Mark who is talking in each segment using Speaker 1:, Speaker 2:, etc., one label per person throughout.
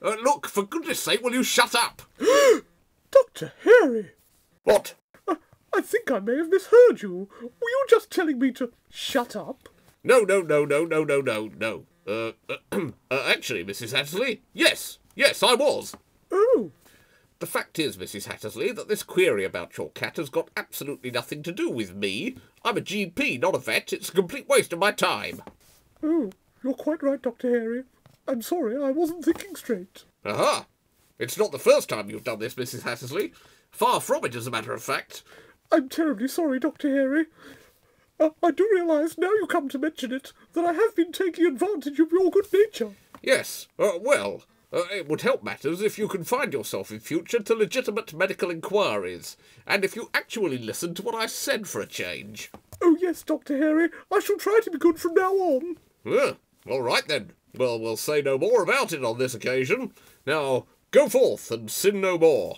Speaker 1: Look, for goodness sake, will you shut up?
Speaker 2: Dr. Harry!
Speaker 1: What?
Speaker 2: I think I may have misheard you. Were you just telling me to shut up?
Speaker 1: No. Actually, Mrs. Hattersley, yes, I was.
Speaker 2: Oh.
Speaker 1: The fact is, Mrs. Hattersley, that this query about your cat has got absolutely nothing to do with me. I'm a GP, not a vet. It's a complete waste of my time.
Speaker 2: Oh, you're quite right, Dr. Harry. I'm sorry, I wasn't thinking straight.
Speaker 1: Aha! It's not the first time you've done this, Mrs. Hattersley. Far from it, as a matter of fact.
Speaker 2: I'm terribly sorry, Dr. Harry. I do realise, now you come to mention it, that I have been taking advantage of your good nature.
Speaker 1: Yes, it would help matters if you confined yourself in future to legitimate medical inquiries, and if you actually listened to what I said for a change.
Speaker 2: Oh yes, Dr. Harry, I shall try to be good from now on.
Speaker 1: All right then. Well, we'll say no more about it on this occasion. Now, go forth and sin no more.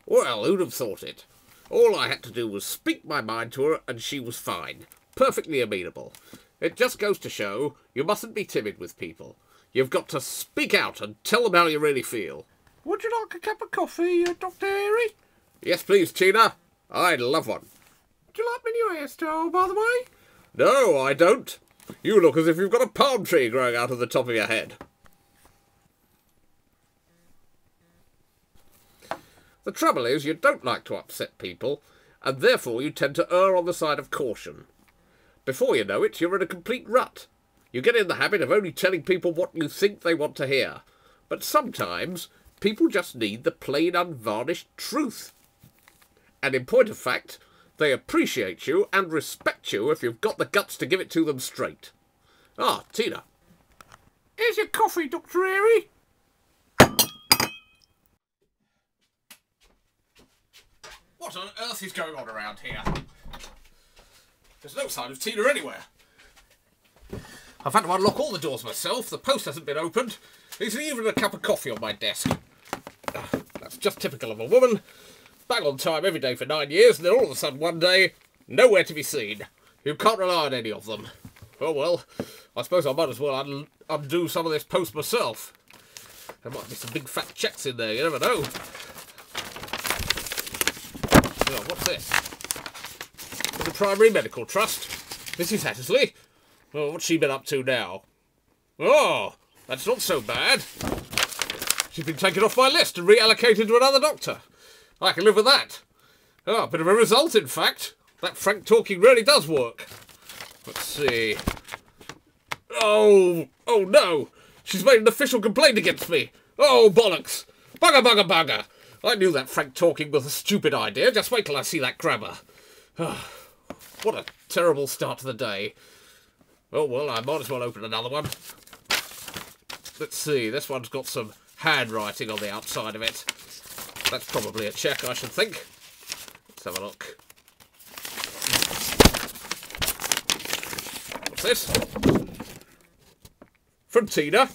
Speaker 1: Well, who'd have thought it? All I had to do was speak my mind to her, and she was fine. Perfectly amenable. It just goes to show you mustn't be timid with people. You've got to speak out and tell them how you really feel.
Speaker 2: Would you like a cup of coffee, Dr. Harry?
Speaker 1: Yes, please, Tina. I'd love one.
Speaker 2: Do you like my new hairstyle, by the way?
Speaker 1: No, I don't. You look as if you've got a palm tree growing out of the top of your head. The trouble is, you don't like to upset people, and therefore you tend to err on the side of caution. Before you know it, you're in a complete rut. You get in the habit of only telling people what you think they want to hear. But sometimes, people just need the plain, unvarnished truth. And in point of fact, they appreciate you and respect you if you've got the guts to give it to them straight. Ah, Tina.
Speaker 2: Here's your coffee, Dr. Harry.
Speaker 1: What on earth is going on around here? There's no sign of Tina anywhere. I've had to unlock all the doors myself. The post hasn't been opened. There's even a cup of coffee on my desk. That's just typical of a woman. Bang on time every day for 9 years, and then all of a sudden one day, nowhere to be seen. You can't rely on any of them. Oh well, I suppose I might as well undo some of this post myself. There might be some big fat checks in there, you never know. Oh, what's this? For the Primary Medical Trust. Mrs. Hattersley. Oh, what's she been up to now? Oh, that's not so bad. She's been taken off my list and reallocated to another doctor. I can live with that. Oh, a bit of a result, in fact. That frank talking really does work. Let's see. Oh no! She's made an official complaint against me. Oh, bollocks. Bugger. I knew that frank talking was a stupid idea. Just wait till I see that grabber. What a terrible start to the day. Oh, well, I might as well open another one. Let's see, this one's got some handwriting on the outside of it. That's probably a check, I should think. Let's have a look. What's this? From Tina.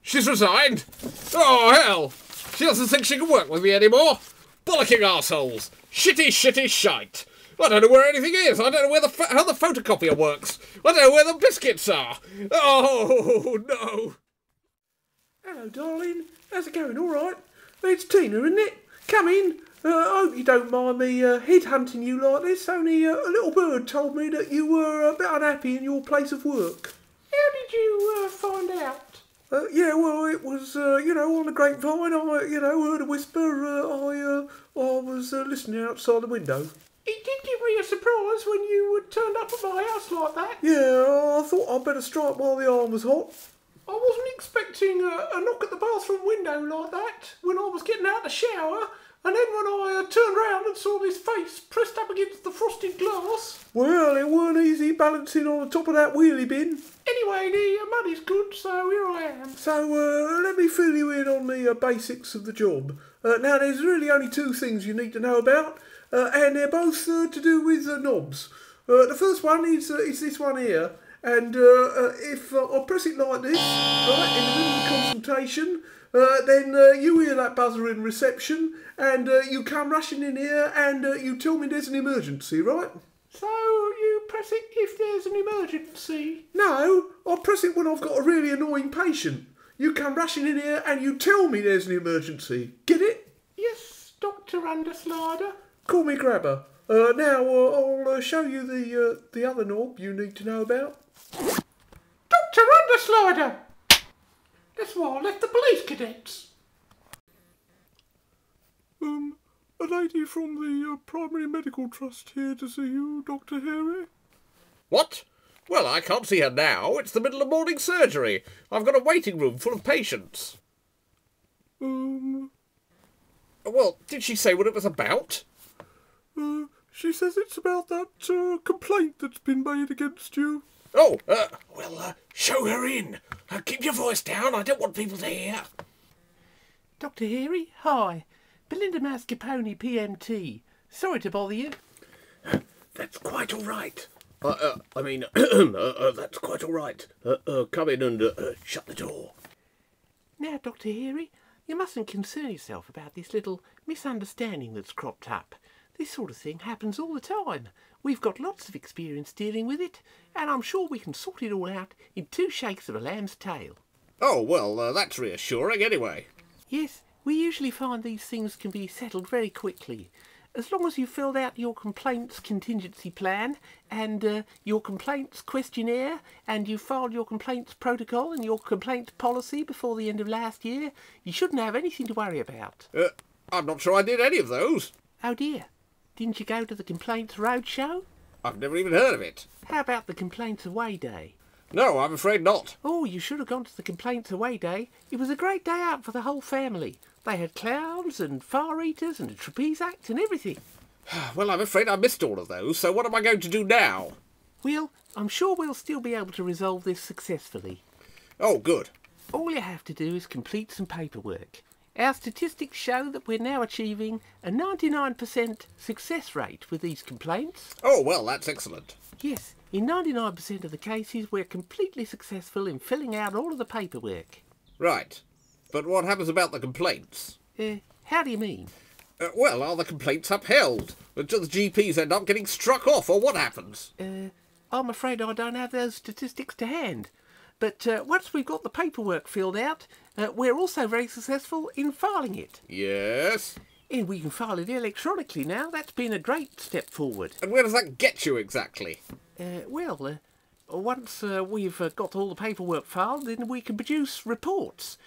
Speaker 1: She's resigned. Oh, hell! She doesn't think she can work with me anymore. Bollocking arseholes. Shitty shite. I don't know where anything is. I don't know where how the photocopier works. I don't know where the biscuits are. Oh, no.
Speaker 2: Hello, darling. How's it going? All right? It's Tina, isn't it? Come in. I hope you don't mind me headhunting you like this. Only a little bird told me that you were a bit unhappy in your place of work. How did you find out? Yeah, well, it was, on the grapevine. I, heard a whisper. I was listening outside the window. It did give me a surprise when you turned up at my house like that. Yeah, I thought I'd better strike while the iron was hot. I wasn't expecting a knock at the bathroom window like that when I was getting out of the shower, and then when I turned round and saw this face pressed up against the frosted glass. Well, it weren't easy balancing on the top of that wheelie bin. Anyway, the money's good, so here I am. So, let me fill you in on the basics of the job. Now, there's really only two things you need to know about. And they're both to do with knobs. The first one is this one here, and if I press it like this, right, in the middle of the consultation, then you hear that buzzer in reception, and you come rushing in here, and you tell me there's an emergency, right? So you press it if there's an emergency? No, I press it when I've got a really annoying patient. You come rushing in here and you tell me there's an emergency. Get it?
Speaker 3: Yes, Dr. Underslider.
Speaker 2: Call me Grabber. Now I'll show you the other knob you need to know about.
Speaker 3: Dr. Underslider! That's why I left the police cadets.
Speaker 2: A lady from the Primary Medical Trust here to see you, Dr. Harry.
Speaker 1: What? Well, I can't see her now. It's the middle of morning surgery. I've got a waiting room full of patients. Well, did she say what it was about?
Speaker 2: She says it's about that complaint that's been made against you.
Speaker 1: Oh, show her in. Keep your voice down. I don't want people to hear.
Speaker 3: Dr. Harry, hi. Belinda Mascarpone, PMT. Sorry to bother you.
Speaker 1: That's quite all right. That's quite all right. Come in and shut the door.
Speaker 3: Now, Dr. Harry, you mustn't concern yourself about this little misunderstanding that's cropped up. This sort of thing happens all the time. We've got lots of experience dealing with it, and I'm sure we can sort it all out in 2 shakes of a lamb's tail.
Speaker 1: Oh, well, that's reassuring anyway.
Speaker 3: Yes, we usually find these things can be settled very quickly. As long as you've filled out your complaints contingency plan and your complaints questionnaire and you've filed your complaints protocol and your complaints policy before the end of last year, you shouldn't have anything to worry about.
Speaker 1: I'm not sure I did any of those.
Speaker 3: Oh dear. Didn't you go to the Complaints Roadshow?
Speaker 1: I've never even heard of it.
Speaker 3: How about the Complaints Away Day?
Speaker 1: No, I'm afraid not.
Speaker 3: Oh, you should have gone to the Complaints Away Day. It was a great day out for the whole family. They had clowns and fire eaters and a trapeze act and everything.
Speaker 1: Well, I'm afraid I missed all of those, so what am I going to do now?
Speaker 3: Well, I'm sure we'll still be able to resolve this successfully.
Speaker 1: Oh, good.
Speaker 3: All you have to do is complete some paperwork. Our statistics show that we're now achieving a 99% success rate with these complaints.
Speaker 1: Oh, well, that's excellent.
Speaker 3: Yes, in 99% of the cases we're completely successful in filling out all of the paperwork.
Speaker 1: Right. But what happens about the complaints?
Speaker 3: How do you mean?
Speaker 1: Well, are the complaints upheld? Do the GPs end up getting struck off, or what happens?
Speaker 3: I'm afraid I don't have those statistics to hand. But once we've got the paperwork filled out, we're also very successful in filing it.
Speaker 1: Yes?
Speaker 3: And we can file it electronically now. That's been a great step forward.
Speaker 1: And where does that get you exactly?
Speaker 3: Once we've got all the paperwork filed, then we can produce reports.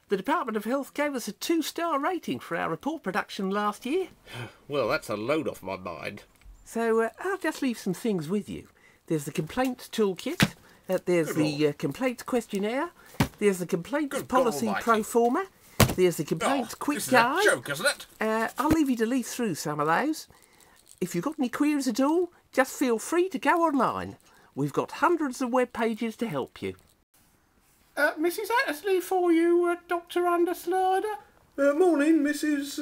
Speaker 3: The Department of Health gave us a 2-star rating for our report production last year.
Speaker 1: Well, that's a load off my mind.
Speaker 3: So I'll just leave some things with you. There's the complaints toolkit. There's the complaints questionnaire. There's the complaints policy pro forma. There's the complaints quick guide.
Speaker 1: This is a joke, isn't it?
Speaker 3: I'll leave you to leaf through some of those. If you've got any queries at all, just feel free to go online. We've got hundreds of web pages to help you.
Speaker 2: Mrs. Attersley for you, Dr. Underslider. Morning, Mrs.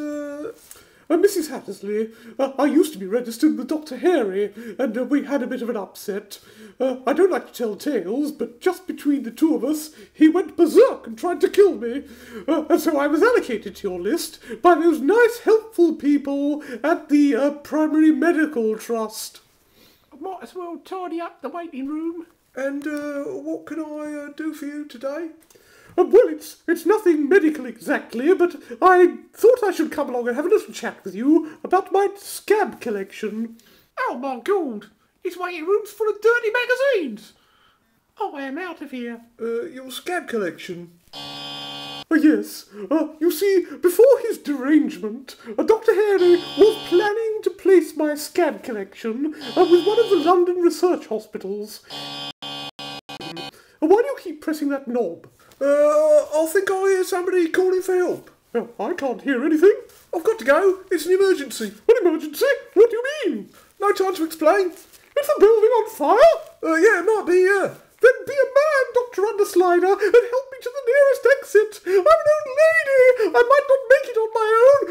Speaker 2: Hattersley. I used to be registered with Dr. Harry, and we had a bit of an upset. I don't like to tell tales, but just between the two of us, he went berserk and tried to kill me. And so I was allocated to your list by those nice, helpful people at the Primary Medical Trust.
Speaker 3: I might as well tidy up the waiting room.
Speaker 2: And what can I do for you today? Well, it's nothing medical exactly, but I thought I should come along and have a little chat with you about my scab collection.
Speaker 3: Oh my God! His waiting room's full of dirty magazines! I am out of here.
Speaker 2: Your scab collection? Yes. You see, before his derangement, Dr. Harry was planning to place my scab collection with one of the London research hospitals. Why do you keep pressing that knob? I think I hear somebody calling for help. I can't hear anything. I've got to go. It's an emergency. An emergency? What do you mean? No time to explain. Is the building on fire? Yeah, it might be, yeah. Then be a man, Dr. Underslider, and help me to the nearest exit. I'm an old lady. I might not make it on my own.